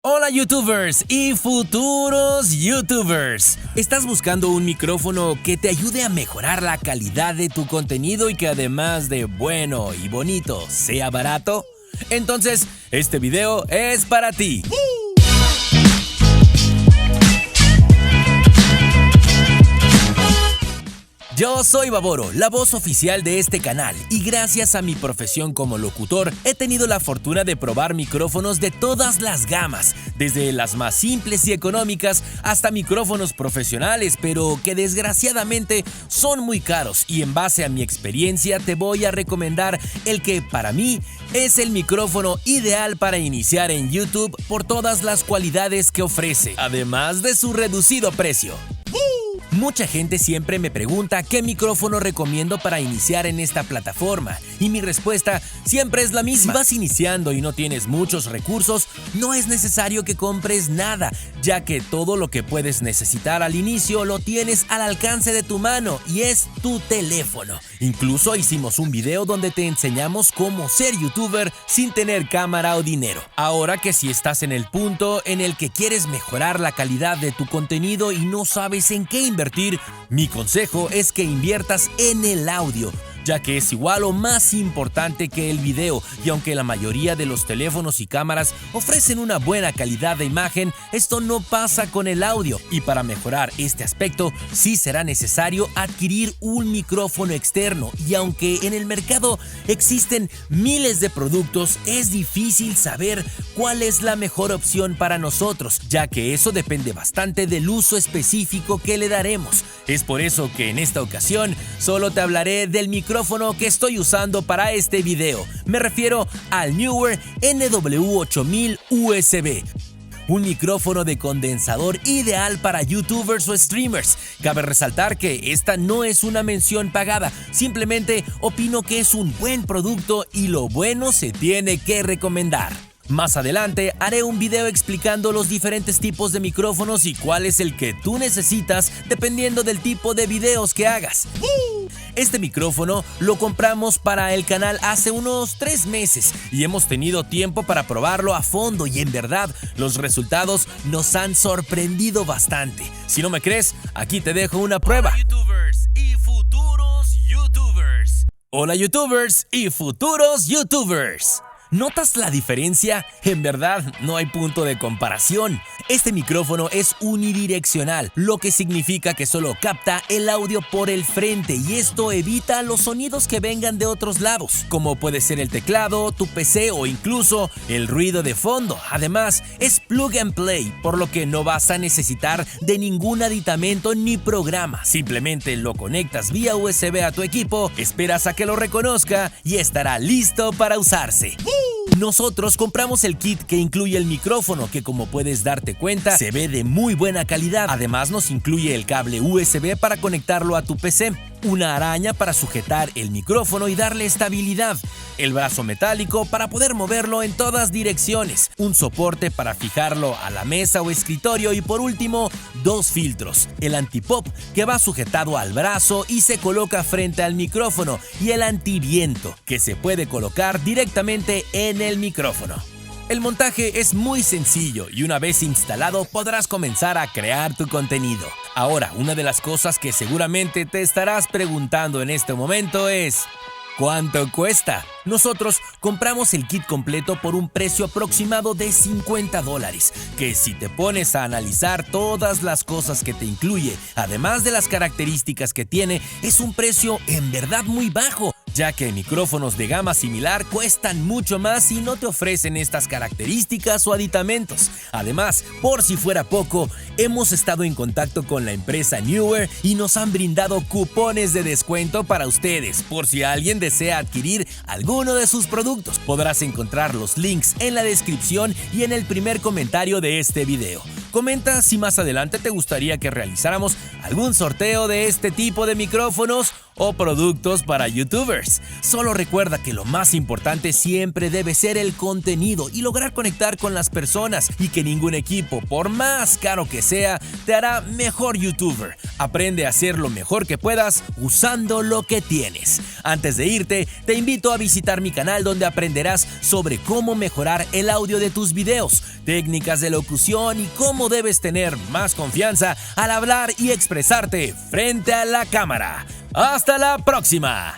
Hola YouTubers y futuros YouTubers. ¿Estás buscando un micrófono que te ayude a mejorar la calidad de tu contenido y que además de bueno y bonito sea barato? Entonces, este video es para ti. Yo soy Baboro, la voz oficial de este canal, y gracias a mi profesión como locutor he tenido la fortuna de probar micrófonos de todas las gamas, desde las más simples y económicas hasta micrófonos profesionales, pero que desgraciadamente son muy caros, y en base a mi experiencia te voy a recomendar el que para mí es el micrófono ideal para iniciar en YouTube por todas las cualidades que ofrece, además de su reducido precio. Mucha gente siempre me pregunta qué micrófono recomiendo para iniciar en esta plataforma, y mi respuesta siempre es la misma. Si vas iniciando y no tienes muchos recursos, no es necesario que compres nada, ya que todo lo que puedes necesitar al inicio lo tienes al alcance de tu mano y es tu teléfono. Incluso hicimos un video donde te enseñamos cómo ser youtuber sin tener cámara o dinero. Ahora que si estás en el punto en el que quieres mejorar la calidad de tu contenido y no sabes en qué invertir, mi consejo es que inviertas en el audio, ya que es igual o más importante que el video, y aunque la mayoría de los teléfonos y cámaras ofrecen una buena calidad de imagen, esto no pasa con el audio, y para mejorar este aspecto sí será necesario adquirir un micrófono externo, y aunque en el mercado existen miles de productos, es difícil saber cuál es la mejor opción para nosotros, ya que eso depende bastante del uso específico que le daremos. Es por eso que en esta ocasión solo te hablaré del micrófono que estoy usando para este video. Me refiero al Neewer NW8000 USB. Un micrófono de condensador ideal para youtubers o streamers. Cabe resaltar que esta no es una mención pagada, simplemente opino que es un buen producto y lo bueno se tiene que recomendar. Más adelante haré un video explicando los diferentes tipos de micrófonos y cuál es el que tú necesitas dependiendo del tipo de videos que hagas. Este micrófono lo compramos para el canal hace unos 3 meses y hemos tenido tiempo para probarlo a fondo, y en verdad los resultados nos han sorprendido bastante. Si no me crees, aquí te dejo una prueba. Hola YouTubers y futuros YouTubers. Hola YouTubers y futuros YouTubers. ¿Notas la diferencia? En verdad, no hay punto de comparación. Este micrófono es unidireccional, lo que significa que solo capta el audio por el frente, y esto evita los sonidos que vengan de otros lados, como puede ser el teclado, tu PC o incluso el ruido de fondo. Además, es plug and play, por lo que no vas a necesitar de ningún aditamento ni programa. Simplemente lo conectas vía USB a tu equipo, esperas a que lo reconozca y estará listo para usarse. Nosotros compramos el kit que incluye el micrófono, que como puedes darte cuenta se ve de muy buena calidad. Además nos incluye el cable USB para conectarlo a tu PC, una araña para sujetar el micrófono y darle estabilidad, el brazo metálico para poder moverlo en todas direcciones, un soporte para fijarlo a la mesa o escritorio y por último 2 filtros, el antipop que va sujetado al brazo y se coloca frente al micrófono, y el antiviento que se puede colocar directamente en el micrófono. El montaje es muy sencillo y una vez instalado podrás comenzar a crear tu contenido. Ahora, una de las cosas que seguramente te estarás preguntando en este momento es: ¿cuánto cuesta? Nosotros compramos el kit completo por un precio aproximado de $50, que si te pones a analizar todas las cosas que te incluye, además de las características que tiene, es un precio en verdad muy bajo, ya que micrófonos de gama similar cuestan mucho más y no te ofrecen estas características o aditamentos. Además, por si fuera poco, hemos estado en contacto con la empresa Neewer y nos han brindado cupones de descuento para ustedes, por si alguien desea adquirir alguno de sus productos. Podrás encontrar los links en la descripción y en el primer comentario de este video. Comenta si más adelante te gustaría que realizáramos algún sorteo de este tipo de micrófonos o productos para YouTubers. Solo recuerda que lo más importante siempre debe ser el contenido y lograr conectar con las personas, y que ningún equipo, por más caro que sea, te hará mejor YouTuber. Aprende a hacer lo mejor que puedas usando lo que tienes. Antes de irte, te invito a visitar mi canal, donde aprenderás sobre cómo mejorar el audio de tus videos, técnicas de locución y cómo debes tener más confianza al hablar y expresarte frente a la cámara. ¡Hasta la próxima!